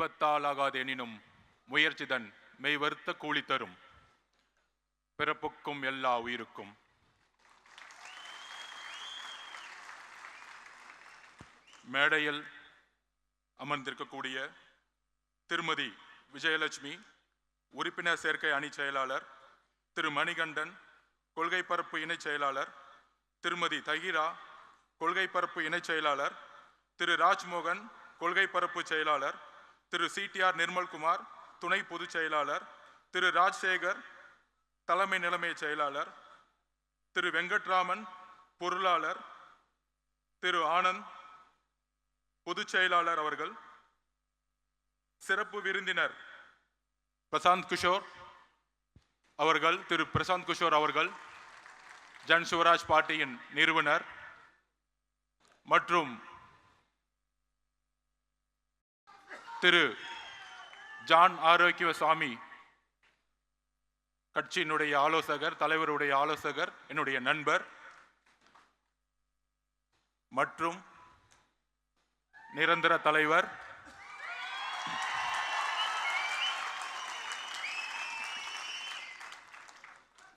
தெய்வத்தால் ஆகாது எனினும் முயற்சிதன் மெய்வருத்த கூலி தரும். பிறப்புக்கும் எல்லா உயிருக்கும். மேடையில் அமர்ந்திருக்கக்கூடிய திருமதி விஜயலட்சுமி, உறுப்பினர் சேர்க்கை அணி செயலாளர், திரு மணிகண்டன், கொள்கை பரப்பு இணை செயலாளர், திருமதி தகிரா, கொள்கை பரப்பு இணை செயலாளர், திரு ராஜ்மோகன், கொள்கை பரப்பு செயலாளர், திரு சிடிஆர் நிர்மல்குமார், துணை பொதுச் செயலாளர், திரு ராஜசேகர், தலைமை நிலைமை செயலாளர், திரு வெங்கட்ராமன், பொருளாளர், திரு ஆனந்த், பொதுச் செயலாளர் அவர்கள், சிறப்பு விருந்தினர் பிரசாந்த் கிஷோர் அவர்கள், திரு பிரசாந்த் கிஷோர் அவர்கள் ஜன் சிவராஜ் பார்ட்டியின் நிறுவனர், மற்றும் திரு ஜான் ஆரோக்கியசாமி கட்சியினுடைய ஆலோசகர், தலைவருடைய ஆலோசகர், என்னுடைய நண்பர், மற்றும் நிரந்தர தலைவர்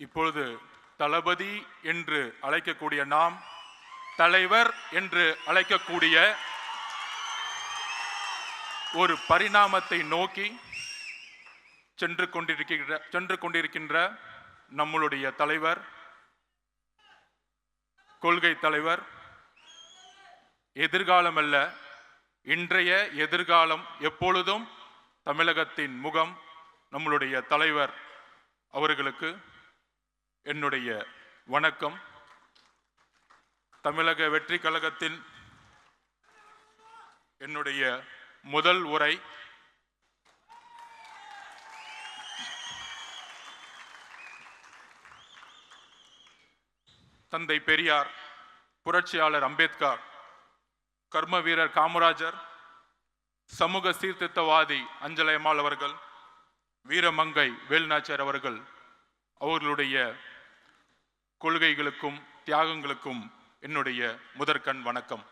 இப்பொழுது தளபதி என்று அழைக்கக்கூடிய நாம் தலைவர் என்று அழைக்கக்கூடிய ஒரு பரிணாமத்தை நோக்கி சென்று கொண்டிருக்கின்ற நம்மளுடைய தலைவர், கொள்கை தலைவர், எதிர்காலம் அல்ல இன்றைய எதிர்காலம் எப்பொழுதும் தமிழகத்தின் முகம் நம்மளுடைய தலைவர் அவர்களுக்கு என்னுடைய வணக்கம். தமிழக வெற்றி கழகத்தின் என்னுடைய முதல் உரை தந்தை பெரியார், புரட்சியாளர் அம்பேத்கர், கர்ம வீரர் காமராஜர், சமூக சீர்திருத்தவாதி அஞ்சலை அம்மாள் அவர்கள், வீரமங்கை வேலுநாச்சியார் அவர்கள் அவர்களுடைய கொள்கைகளுக்கும் தியாகங்களுக்கும் என்னுடைய முதற்கண் வணக்கம்.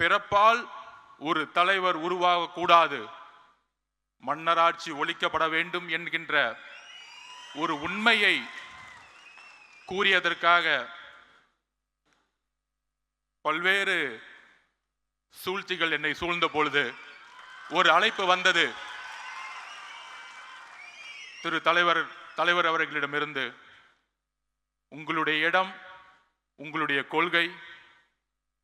பிறப்பால் ஒரு தலைவர் உருவாகக்கூடாது, மன்னராட்சி ஒழிக்கப்பட வேண்டும் என்கின்ற ஒரு உண்மையை கூறியதற்காக பல்வேறு சூழ்ச்சிகள் என்னை சூழ்ந்த பொழுது ஒரு அழைப்பு வந்தது. திரு தலைவர் அவர்களிடமிருந்து, உங்களுடைய இடம், உங்களுடைய கொள்கை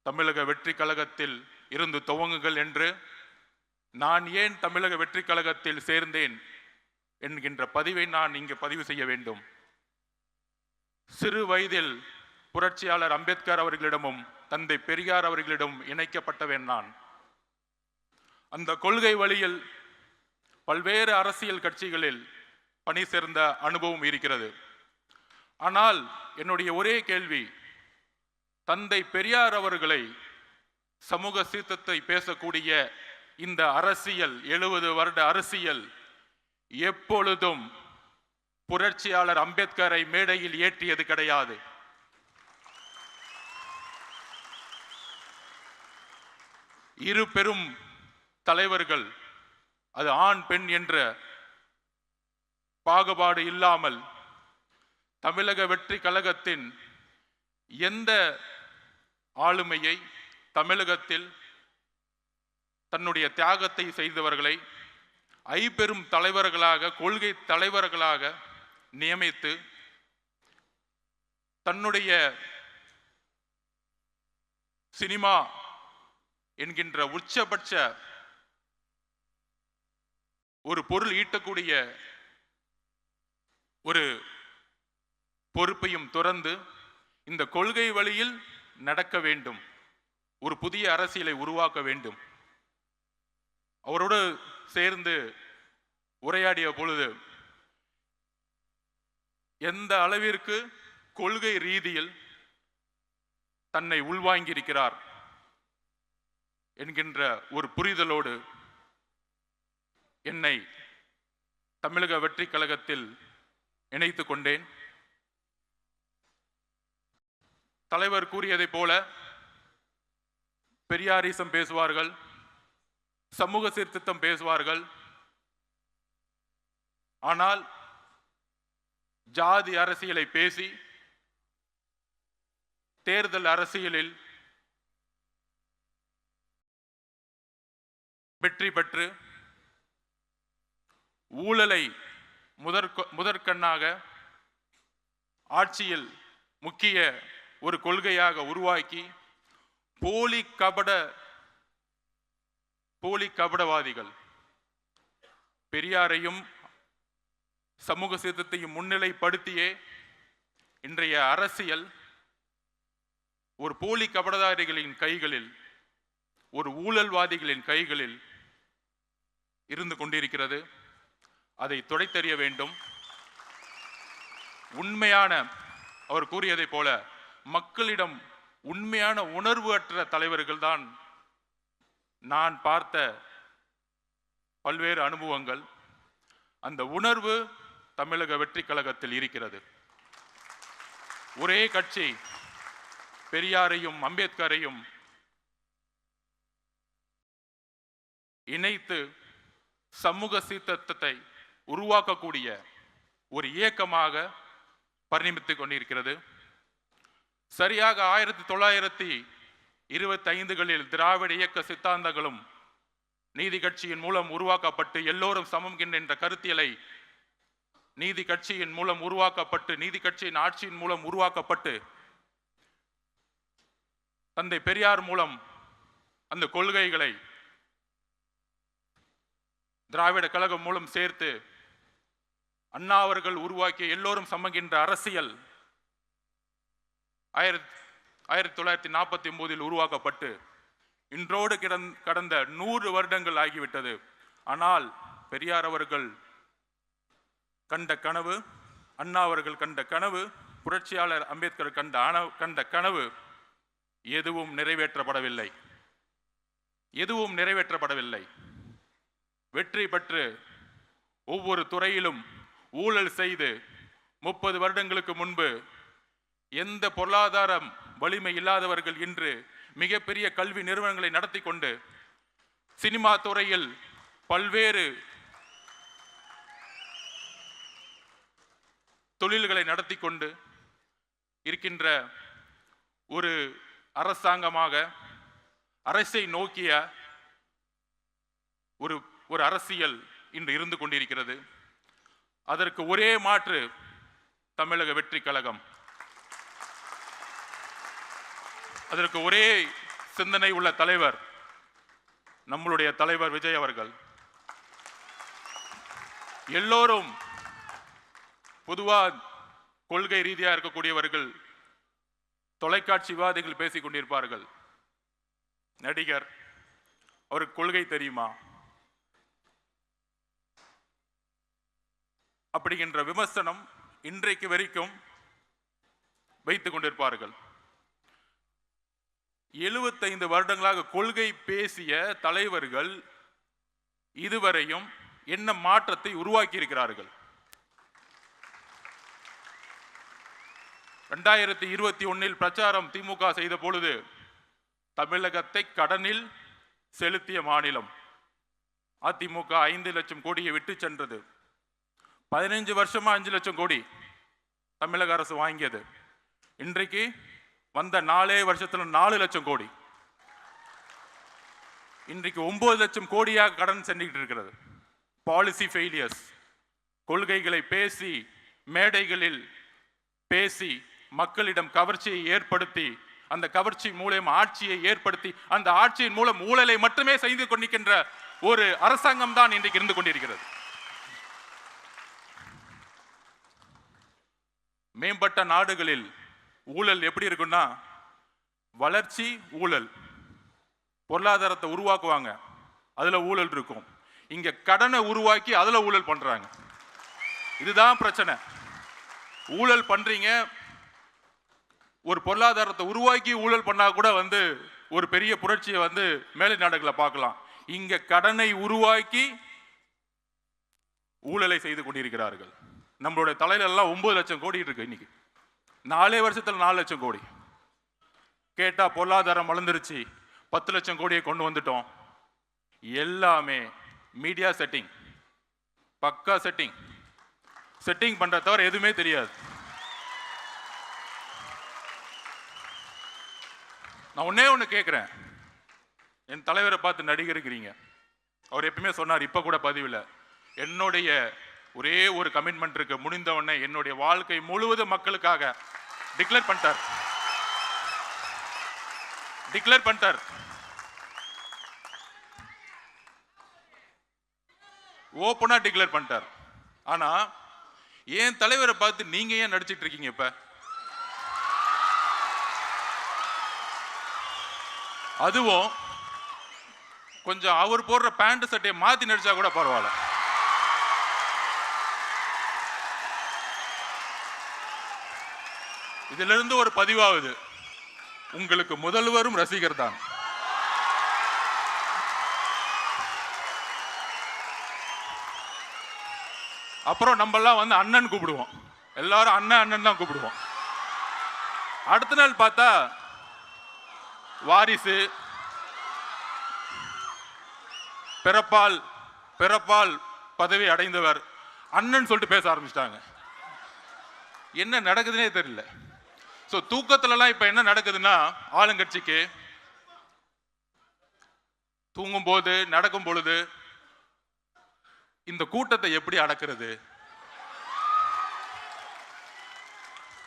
தமிழக வெற்றி கழகத்தில் இருந்து துவங்குங்கள் என்று. நான் ஏன் தமிழக வெற்றி கழகத்தில் சேர்ந்தேன் என்கின்ற பதிவை நான் இங்கு பதிவு செய்ய வேண்டும். சிறு வயதில் புரட்சியாளர் அம்பேத்கர் அவர்களிடமும் தந்தை பெரியார் அவர்களிடம் இணைக்கப்பட்டவன் நான். அந்த கொள்கை வழியில் பல்வேறு அரசியல் கட்சிகளில் பணி சேர்ந்த அனுபவம் இருக்கிறது. ஆனால் என்னுடைய ஒரே கேள்வி, தந்தை பெரியார் அவர்களை சமூக சீர்திருத்தத்தை பேசக்கூடிய இந்த அரசியல் 70 வருட அரசியல் எப்பொழுதும் புரட்சியாளர் அம்பேத்கரை மேடையில் ஏற்றியது கிடையாது. இரு பெரும் தலைவர்கள், அது ஆண் பெண் என்ற பாகுபாடு இல்லாமல் தமிழக வெற்றி கழகத்தின் எந்த ஆளுமையை, தமிழகத்தில் தன்னுடைய தியாகத்தை செய்தவர்களை ஐம்பெரும் தலைவர்களாக, கொள்கை தலைவர்களாக நியமித்து தன்னுடைய சினிமா என்கின்ற உச்சபட்ச ஒரு பொருள் ஈட்டக்கூடிய ஒரு பொறுப்பையும் துறந்து இந்த கொள்கை வழியில் நடக்க வேண்டும், ஒரு புதிய அரசியலை உருவாக்க வேண்டும். அவரோடு சேர்ந்து உரையாடிய பொழுது எந்த அளவிற்கு கொள்கை ரீதியில் தன்னை உள்வாங்கியிருக்கிறார் என்கின்ற ஒரு புரிதலோடு என்னை தமிழக வெற்றி கழகத்தில் இணைத்துக் கொண்டேன். தலைவர் கூறியதை போல பெரியாரிசம் பேசுவார்கள், சமூக சீர்திருத்தம் பேசுவார்கள். ஆனால் ஜாதி அரசியலை பேசி தேர்தல் அரசியலில் வெற்றி பெற்று ஊழலை முதற்கண்ணாக ஆட்சியில் முக்கிய ஒரு கொள்கையாக உருவாக்கி போலி கபடவாதிகள் பெரியாரையும் சமூக சீர்திருத்தத்தையும் முன்னிலைப்படுத்தியே இன்றைய அரசியல் ஒரு போலி கபடதாரிகளின் கைகளில், ஒரு ஊழல்வாதிகளின் கைகளில் இருந்து கொண்டிருக்கிறது. அதை துடைத்தெறிய வேண்டும். உண்மையான, அவர் கூறியதை போல, மக்களிடம் உண்மையான உணர்வு அற்ற தலைவர்கள் தான் நான் பார்த்த பல்வேறு அனுபவங்கள். அந்த உணர்வு தமிழக வெற்றி கழகத்தில் இருக்கிறது. ஒரே கட்சி பெரியாரையும் அம்பேத்கரையும் இணைத்து சமூக சீர்திருத்தத்தை உருவாக்கக்கூடிய ஒரு இயக்கமாக பரிணமித்துக் கொண்டிருக்கிறது. சரியாக 1925களில் திராவிட இயக்க சித்தாந்தங்களும் நீதி கட்சியின் மூலம் உருவாக்கப்பட்டு எல்லோரும் சமம் என்ற கருத்தியலை நீதி கட்சியின் மூலம் உருவாக்கப்பட்டு, நீதி கட்சியின் ஆட்சியின் மூலம் உருவாக்கப்பட்டு, தந்தை பெரியார் மூலம் அந்த கொள்கைகளை திராவிட கழகம் மூலம் சேர்த்து அண்ணா அவர்கள் உருவாக்கிய எல்லோரும் சமகின்ற அரசியல் 1949 உருவாக்கப்பட்டு இன்றோடு கடந்த 100 வருடங்கள் ஆகிவிட்டது. ஆனால் பெரியார் அவர்கள் கண்ட கனவு, அண்ணா அவர்கள் கண்ட கனவு, புரட்சியாளர் அம்பேத்கர் கண்ட கனவு எதுவும் நிறைவேற்றப்படவில்லை. வெற்றி பெற்று ஒவ்வொரு துறையிலும் ஊழல் செய்து 30 வருடங்களுக்கு முன்பு எந்த பொருளாதாரம் வலிமை இல்லாதவர்கள் இன்று மிகப்பெரிய கல்வி நிறுவனங்களை நடத்தி கொண்டு, சினிமா துறையில் பல்வேறு தொழில்களை நடத்தி கொண்டு இருக்கின்ற ஒரு அரசாங்கமாக, அரசை நோக்கிய ஒரு அரசியல் இன்று இருந்து கொண்டிருக்கிறது. அதற்கு ஒரே மாற்று தமிழக வெற்றி கழகம். அதற்கு ஒரே சிந்தனை உள்ள தலைவர் நம்மளுடைய தலைவர் விஜய் அவர்கள். எல்லோரும் பொதுவா கொள்கை ரீதியாக இருக்கக்கூடியவர்கள் தொலைக்காட்சி விவாதிகள் பேசிக் கொண்டிருப்பார்கள். நடிகர், அவருக்கு கொள்கை தெரியுமா அப்படிங்கிற விமர்சனம் இன்றைக்கு வரைக்கும் வைத்துக் கொண்டிருப்பார்கள். 75 வருடங்களாக கொள்கை பேசிய தலைவர்கள் இதுவரையும் என்ன மாற்றத்தை உருவாக்கி இருக்கிறார்கள்? 2021 பிரச்சாரம் திமுக செய்த பொழுது தமிழகத்தை கடனில் செலுத்திய மாநிலம் அதிமுக 5 லட்சம் கோடியை விட்டு சென்றது. 15 வருஷமா 5 லட்சம் கோடி தமிழக அரசு வாங்கியது. இன்றைக்கு வந்த 4 வருஷத்துல 4 லட்சம் கோடி. இன்றைக்கு 9 லட்சம் கோடியாக கடன் சென்றுகிட்டு இருக்கிறது. Policy failures. கொள்கைகளை பேசி, மேடைகளில் பேசி, மக்களிடம் கவர்ச்சியை ஏற்படுத்தி, அந்த கவர்ச்சி மூலம் ஆட்சியை ஏற்படுத்தி, அந்த ஆட்சியின் மூலம் ஊழலை மட்டுமே செய்து கொண்டிருக்கின்ற ஒரு அரசாங்கம் தான் இன்றைக்கு இருந்து கொண்டிருக்கிறது. மேம்பட்ட நாடுகளில் ஊழல் எப்படி இருக்குன்னா, வளர்ச்சி ஊழல், பொருளாதாரத்தை உருவாக்குவாங்க, அதுல ஊழல் இருக்கும். இங்க கடனை உருவாக்கி அதுல ஊழல் பண்றாங்க. இதுதான் பிரச்சனை. ஊழல் பண்றீங்க, ஒரு பொருளாதாரத்தை உருவாக்கி ஊழல் பண்ணா கூட ஒரு பெரிய புரட்சியை மேலை நாடுகளை பார்க்கலாம். இங்க கடனை உருவாக்கி ஊழலை செய்து கொண்டிருக்கிறார்கள். நம்மளுடைய தலையில எல்லாம் 9 லட்சம் கோடி இருக்கு. இன்னைக்கு 4 வருஷத்துல 4 லட்சம் கோடி. கேட்டா பொருளாதாரம் வளர்ந்துருச்சு, 10 லட்சம் கோடியை கொண்டு வந்துட்டோம். எல்லாமே மீடியா செட்டிங், பக்கா செட்டிங் பண்ற தவிர எதுவுமே தெரியாது. நான் ஒன்னே ஒன்று கேட்குறேன், என் தலைவரை பார்த்து நடிகருக்கிறீங்க. அவர் எப்பவுமே சொன்னார், இப்போ கூட பதிவில், என்னுடைய ஒரே ஒரு கமிட்மெண்ட் இருக்கு, முடிந்த உடனே என்னுடைய வாழ்க்கை முழுவதும் மக்களுக்காக டிக்ளேர் பண்ணிட்டார். ஓப்பனா டிக்ளேர் பண்ணிட்டார். ஆனா என் தலைவரை பார்த்து நீங்க ஏன் நடிச்சிட்டு இருக்கீங்க? இப்ப அதுவும் கொஞ்சம் அவர் போடுற பேண்ட் சட்டையை மாத்தி நடிச்சா கூட பரவாயில்ல. இதுல இருந்து ஒரு பதிவாகுது, உங்களுக்கு முதல்வரும் ரசிகர் தான். அப்புறம் நம்ம எல்லாம் வந்து அண்ணன் கூப்பிடுவோம், எல்லாரும் அண்ணன் தான் கூப்பிடுவோம். அடுத்த நாள் பார்த்தா வாரிசு, பிறப்பால் பதவி அடைந்தவர் அண்ணன் சொல்லிட்டு பேச ஆரம்பிச்சிட்டாங்க. என்ன நடக்குதுன்னே தெரியல. ஸோ தூக்கத்துலலாம் இப்போ என்ன நடக்குதுன்னா, ஆளுங்கட்சிக்கு தூங்கும் போது நடக்கும் பொழுது இந்த கூட்டத்தை எப்படி அடக்கிறது?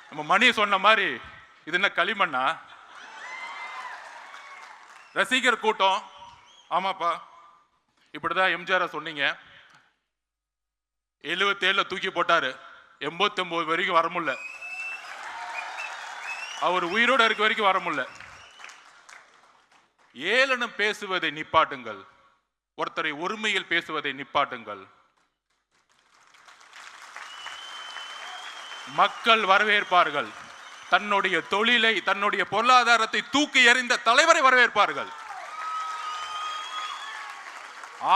நம்ம மணி சொன்ன மாதிரி இது என்ன களிமண்ணா? ரசிகர் கூட்டம். ஆமாப்பா, இப்படிதான் எம்ஜிஆர் சொன்னீங்க, 77 தூக்கி போட்டாரு, 89 வரைக்கும் வர முடியல, அவர் உயிரோடு இருக்க வரைக்கும் வர முடியல. ஏளனம் பேசுவதை நிப்பாட்டுங்கள், ஒருத்தரை ஒருமையில் பேசுவதை நிப்பாட்டுங்கள். மக்கள் வரவேற்பார்கள். தன்னுடைய தொழிலை, தன்னுடைய பொருளாதாரத்தை தூக்கி எறிந்த தலைவரை வரவேற்பார்கள்.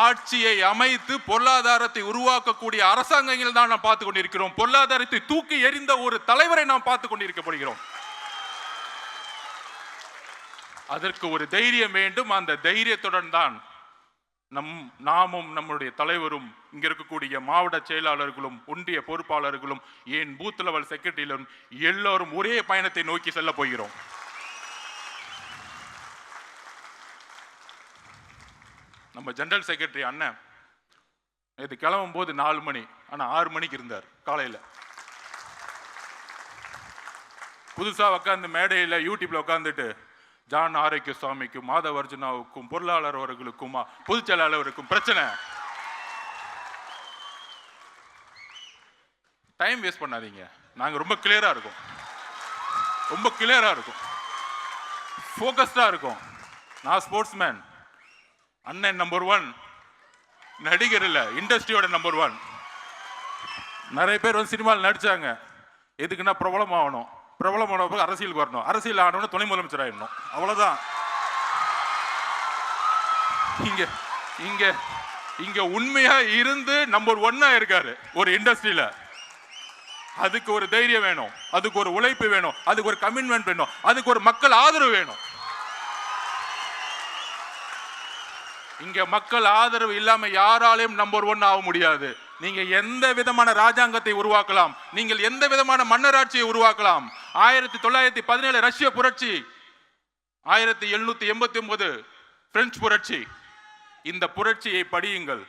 ஆட்சியை அமைத்து பொருளாதாரத்தை உருவாக்கக்கூடிய அரசாங்கங்கள் தான் நாம் பார்த்துக் கொண்டிருக்கிறோம். பொருளாதாரத்தை தூக்கி எறிந்த ஒரு தலைவரை நாம் பார்த்துக் கொண்டிருக்கப்படுகிறோம். அதற்கு ஒரு தைரியம் வேண்டும். அந்த தைரியத்துடன் தான் நாமும் நம்முடைய தலைவரும், இங்க இருக்கக்கூடிய மாவட்ட செயலாளர்களும் ஒன்றிய பொறுப்பாளர்களும் ஏன் பூத் லெவல் செக்ரட்டரியிலும் எல்லோரும் ஒரே பயணத்தை நோக்கி செல்ல போகிறோம். நம்ம ஜெனரல் செக்ரட்டரி அண்ணன் இது கிளம்பும் போது 4 மணி, ஆனா 6 மணிக்கு இருந்தார் காலையில. புதுசா உட்காந்து மேடையில் யூடியூப்ல உட்காந்துட்டு ஜான் ஆரோக்கிய சுவாமிக்கும் மாதவர்ஜுனாவுக்கும் பொருளாளர் அவர்களுக்கும் பொதுச் செயலாளருக்கும் பிரச்சனை. டைம் வேஸ்ட் பண்ணாதீங்க. நாங்க ரொம்ப கிளியரா இருக்கோம், ஃபோக்கஸ்டா இருக்கோம். நான் ஸ்போர்ட்ஸ் மேன், அண்ணன் நம்பர் 1, நடிகர் இல்ல, இண்டஸ்ட்ரியோட நம்பர் 1. நிறைய பேர் வந்து சினிமாவில் நடிச்சாங்க, எதுக்குன்னா பிரபலம் ஆகணும், பிரபலமான அரசியலுக்கு வரணும், அரசியல் ஆனவன துணை முதலமைச்சர் ஆயிடணும், அவ்வளவுதான். இங்க உண்மையா இருந்து நம்பர் 1 இருக்காரு ஒரு இண்டஸ்ட்ரியில. அதுக்கு ஒரு தைரியம் வேணும், அதுக்கு ஒரு உழைப்பு வேணும், அதுக்கு ஒரு கமிட்மெண்ட் வேணும், அதுக்கு ஒரு மக்கள் ஆதரவு வேணும். இங்க மக்கள் ஆதரவு இல்லாம யாராலையும் நம்பர் 1 ஆக முடியாது. நீங்க எந்த விதமான ராஜாங்கத்தை உருவாக்கலாம், நீங்கள் எந்த விதமான மன்னராட்சியை உருவாக்கலாம். 1917 ரஷ்ய புரட்சி, 1789 பிரெஞ்சு புரட்சி, இந்த புரட்சியை படியுங்கள்.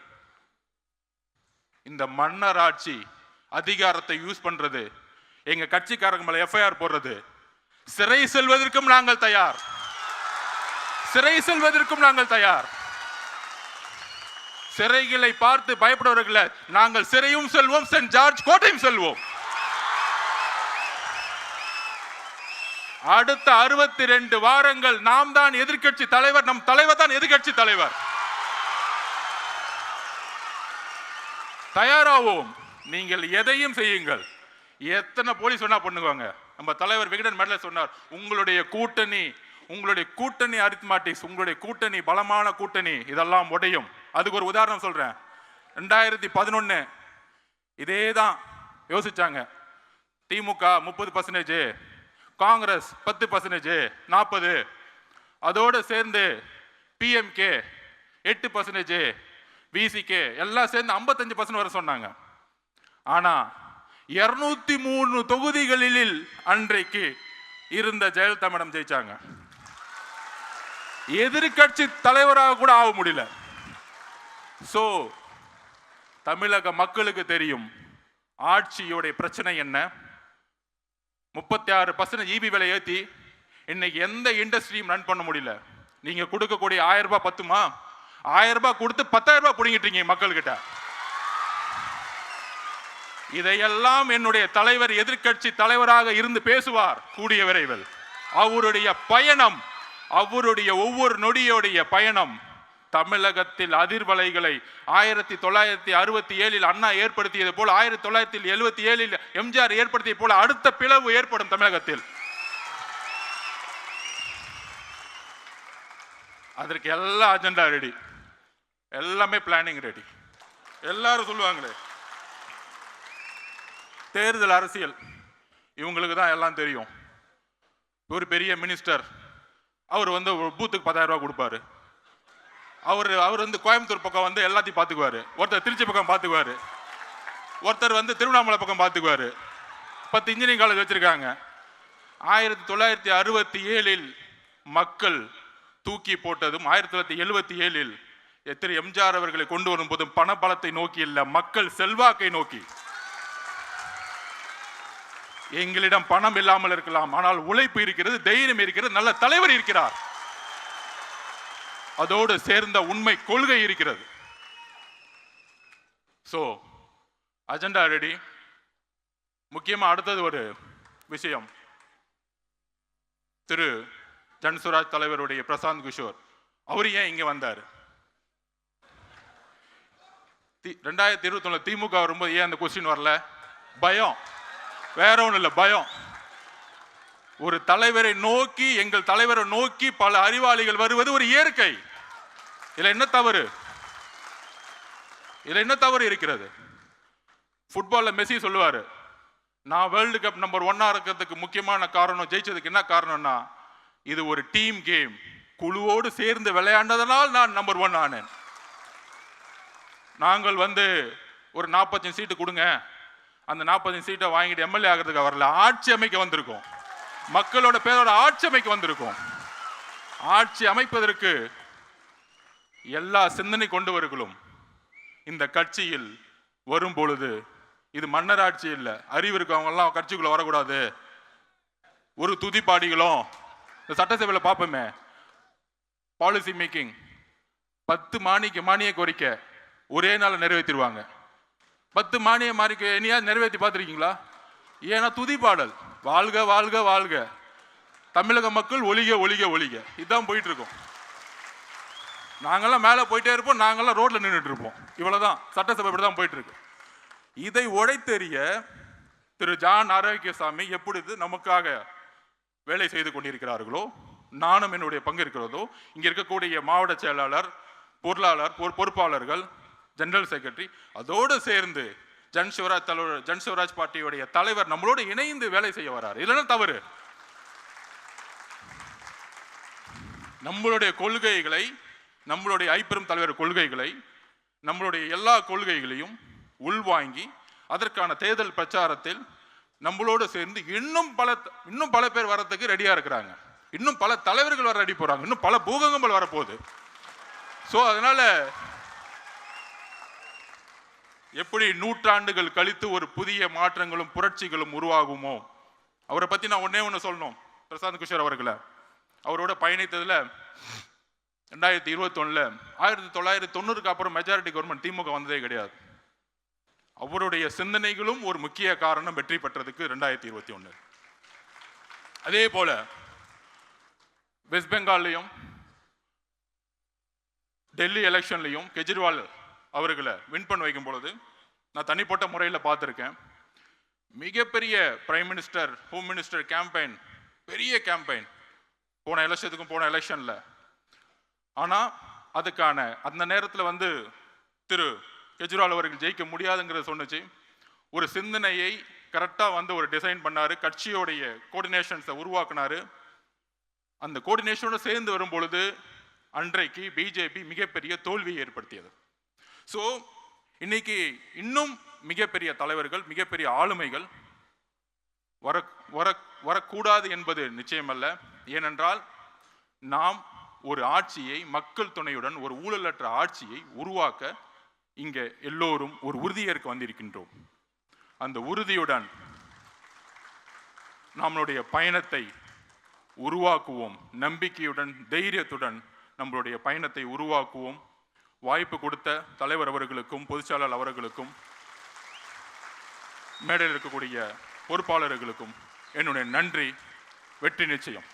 இந்த மன்னராட்சி அதிகாரத்தை யூஸ் பண்றது, எங்க கட்சிக்காரங்க மேல எஃப்ஐஆர் போடுறது, சிறை செல்வதற்கும் நாங்கள் தயார். சிறைகளை பார்த்து பயப்படுவர்கள் நாங்கள் சிறையும் செல்வோம், சென்ட் ஜார்ஜ் கோட்டையும் செல்வோம். அடுத்த 62 வாரங்கள் நாம் தான் எதிர்க்கட்சி தலைவர், நம் தலைவர் தான் எதிர்க்கட்சி தலைவர். தயாராவோம். நீங்கள் எதையும் செய்யுங்கள். எத்தனை போலீஸ் சொன்னா பண்ணுவாங்க. நம்ம தலைவர் விகடன் மேடல சொன்னார், உங்களுடைய கூட்டணி அரித்மாட்டிக்ஸ், உங்களுடைய கூட்டணி பலமான கூட்டணி, இதெல்லாம் உடையும். அதுக்கு ஒரு உதாரணம் சொல்றேன். 2011 இதேதான் யோசிச்சாங்க. திமுக 30%, காங்கிரஸ் 10%, 40. அதோடு சேர்ந்து பிஎம்கே 8%, விசிகே எல்லாம் சேர்ந்து 55% வர சொன்னாங்க. ஆனா 203 தொகுதிகளில் அன்றைக்கு இருந்த ஜெயலலிதா மேடம் ஜெயிச்சாங்க. எதிர்கட்சி தலைவராக கூட ஆக முடியல. சோ தமிழக மக்களுக்கு தெரியும் ஆட்சியோட பிரச்சனை என்ன. 36% ஈபி விலை ஏற்றி இன்னைக்கு எந்த இண்டஸ்ட்ரியும் ரன் பண்ண முடியல. நீங்க கொடுக்கக்கூடிய 1000 ரூபாய் பத்துமா? 1000 ரூபாய் கொடுத்து 10,000 ரூபாய் பிடிங்கிட்டீங்க மக்கள்கிட்ட. இதையெல்லாம் என்னுடைய தலைவர் எதிர்கட்சி தலைவராக இருந்து பேசுவார் கூடிய விரைவில். அவருடைய பயணம், அவருடைய ஒவ்வொரு நொடியோடைய பயணம் தமிழகத்தில் அதிர்வலைகளை 1967 அண்ணா ஏற்படுத்தியது போல 1977 எம்ஜிஆர் ஏற்படுத்தியது போல அடுத்த பிளவு ஏற்படும் தமிழகத்தில். அதற்கு எல்லா அஜெண்டா ரெடி, எல்லாமே பிளானிங் ரெடி. எல்லாரும் சொல்லுவாங்களே தேர்தல் அரசியல் இவங்களுக்கு தான் எல்லாம் தெரியும். ஒரு பெரிய மினிஸ்டர் அவர் வந்து பூத்துக்கு 10,000 ரூபாய் கொடுப்பாரு. அவர் வந்து கோயம்புத்தூர் பக்கம் வந்து எல்லாத்தையும் பார்த்துக்குவாரு. ஒருத்தர் திருச்சி பக்கம் பார்த்துக்குவாரு, ஒருத்தர் வந்து திருவண்ணாமலை பக்கம் பார்த்துக்குவாரு. 10 இன்ஜினியரிங் காலேஜ் வச்சிருக்காங்க. 1967 மக்கள் தூக்கி போட்டதும் 1977 திரு எம்ஜிஆர் அவர்களை கொண்டு வரும் போதும் பண பலத்தை நோக்கி இல்ல, மக்கள் செல்வாக்கை நோக்கி. எங்களிடம் பணம் இல்லாமல் இருக்கலாம், ஆனால் உழைப்பு இருக்கிறது, தைரியம் இருக்கிறது, நல்ல தலைவர் இருக்கிறார், அதோடு சேர்ந்த உண்மை கொள்கை இருக்கிறது. So agenda ready. முக்கியமா அடுத்தது ஒரு விஷயம், திரு ஜன்சுராஜ் தலைவருடைய பிரசாந்த் கிஷோர் அவர் ஏன் இங்க வந்தார்? 2021 திமுக வரும்போது ஏன் அந்த கொஸ்டின் வரல? பயம், வேற ஒன்றும் இல்லை, பயம். ஒரு தலைவரை நோக்கி, எங்கள் தலைவரை நோக்கி பல அறிவாளிகள் வருவது ஒரு இயற்கை. இதுல என்ன தவறு? இதுல என்ன தவறு இருக்கிறது? ஃபுட்பால்ல மெஸ்ஸி சொல்லுவாரு, நான் வேர்ல்டு கப் நம்பர் 1 இருக்கிறதுக்கு முக்கியமான காரணம், ஜெயிச்சதுக்கு என்ன காரணம்னா இது ஒரு டீம் கேம், குழுவோடு சேர்ந்து விளையாண்டதனால் நான் நம்பர் 1 ஆனேன். நாங்கள் வந்து ஒரு 45 சீட்டு கொடுங்க, அந்த 45 சீட்டை வாங்கிட்டு எம்எல்ஏ ஆகிறதுக்கு வரல, ஆட்சி அமைக்க வந்திருக்கோம், மக்களோட பேரோட ஆட்சி அமைக்க வந்திருக்கோம். ஆட்சி அமைப்பதற்கு எல்லா சிந்தனை கொண்டவர்களும் இந்த கட்சியில் வரும் பொழுது இது மன்னர் ஆட்சி இல்லை, அறிவு இருக்கவங்க எல்லாம் கட்சிக்குள்ள வரக்கூடாது. ஒரு துதிப்பாடிகளும் இந்த சட்டசபையில் பார்ப்போமே, பாலிசி மேக்கிங் 10 மானிய கோரிக்கை ஒரே நாள் நிறைவேற்றிடுவாங்க. 10 மானிய இனியா நிறைவேற்றி பார்த்துருக்கீங்களா? ஏன்னா துதிப்பாடல், வாழ்க வாழ்க வாழ்க, தமிழக மக்கள் ஒளிக ஒளிக ஒளிக, இதுதான் போயிட்டு இருக்கோம். நாங்கெல்லாம் மேலே போயிட்டே இருப்போம், நாங்கெல்லாம் ரோட்ல நின்றுட்டு இருப்போம். இவ்வளவுதான் சட்டசபை இப்படி தான் போயிட்டு இருக்கு. இதை உடைத்தெறிய திரு ஜான் ஆரோக்கியசாமி எப்பொழுது நமக்காக வேலை செய்து கொண்டிருக்கிறார்களோ, நானும் என்னுடைய பங்கு இருக்கிறதோ, இங்க இருக்கக்கூடிய மாவட்ட செயலாளர், பொருளாளர், பொறுப்பாளர்கள், ஜெனரல் செக்ரட்டரி, அதோடு சேர்ந்து ஜன்சிவராஜ் பார்ட்டியுடைய தலைவர் நம்மளோடு இணைந்து வேலை செய்ய வராரு. இல்லைன்னா தவறு. நம்மளுடைய கொள்கைகளை, நம்மளுடைய ஐப்பெரும் தலைவர் கொள்கைகளை, நம்மளுடைய எல்லா கொள்கைகளையும் உள்வாங்கி அதற்கான தேர்தல் பிரச்சாரத்தில் நம்மளோடு சேர்ந்து இன்னும் பல பேர் வரதுக்கு ரெடியா இருக்கிறாங்க. இன்னும் பல தலைவர்கள் வர ரெடி போறாங்க. இன்னும் பல பூகங்கள் வரப்போகுது. சோ அதனால எப்படி நூற்றாண்டுகள் கழித்து ஒரு புதிய மாற்றங்களும் புரட்சிகளும் உருவாகுமோ, அவரை பத்தி நான் ஒண்ணு சொல்லணும். பிரசாந்த் கிஷோர் அவர்களை அவரோட பயணித்ததுல 2021 1990க்கு அப்புறம் மெஜாரிட்டி கவர்மெண்ட் திமுக வந்ததே கிடையாது. அவருடைய சிந்தனைகளும் ஒரு முக்கிய காரணம் வெற்றி பெற்றதுக்கு 2021. அதே போல வெஸ்ட் பெங்கால்லையும் டெல்லி எலெக்ஷன்லையும் கெஜ்ரிவால் அவர்களை வின் பண்ண வைக்கும் பொழுது நான் தனிப்பட்ட முறையில் பார்த்துருக்கேன். மிகப்பெரிய prime minister, home minister campaign, பெரிய கேம்பெயின் போன எலெக்ஷன்ல. ஆனால் அதுக்கான அந்த நேரத்தில் வந்து திரு கெஜ்ரிவால் அவர்கள் ஜெயிக்க முடியாதுங்கிறத சொன்னிச்சு. ஒரு சிந்தனையை கரெக்டாக வந்து ஒரு டிசைன் பண்ணாரு, கட்சியோடைய கோஆர்டினேஷன்ஸை உருவாக்குனாரு. அந்த கோஆர்டினேஷனோட சேர்ந்து வரும் பொழுது அன்றைக்கு பிஜேபி மிகப்பெரிய தோல்வியை ஏற்படுத்தியது. ஸோ இன்னைக்கு இன்னும் மிகப்பெரிய தலைவர்கள், மிகப்பெரிய ஆளுமைகள் வரக்கூடாது என்பது நிச்சயமல்ல. ஏனென்றால் நாம் ஒரு ஆட்சியை மக்கள் துணையுடன், ஒரு ஊழலற்ற ஆட்சியை உருவாக்க இங்கே எல்லோரும் ஒரு உறுதியேற்க வந்திருக்கின்றோம். அந்த உறுதியுடன் நம்மளுடைய பயணத்தை உருவாக்குவோம். நம்பிக்கையுடன், தைரியத்துடன் நம்மளுடைய பயணத்தை உருவாக்குவோம். வாய்ப்பு கொடுத்த தலைவர் அவர்களுக்கும், பொதுச்செயலாளர் அவர்களுக்கும், மேடையில் இருக்கக்கூடிய பொறுப்பாளர்களுக்கும் என்னுடைய நன்றி. வெற்றி நிச்சயம்.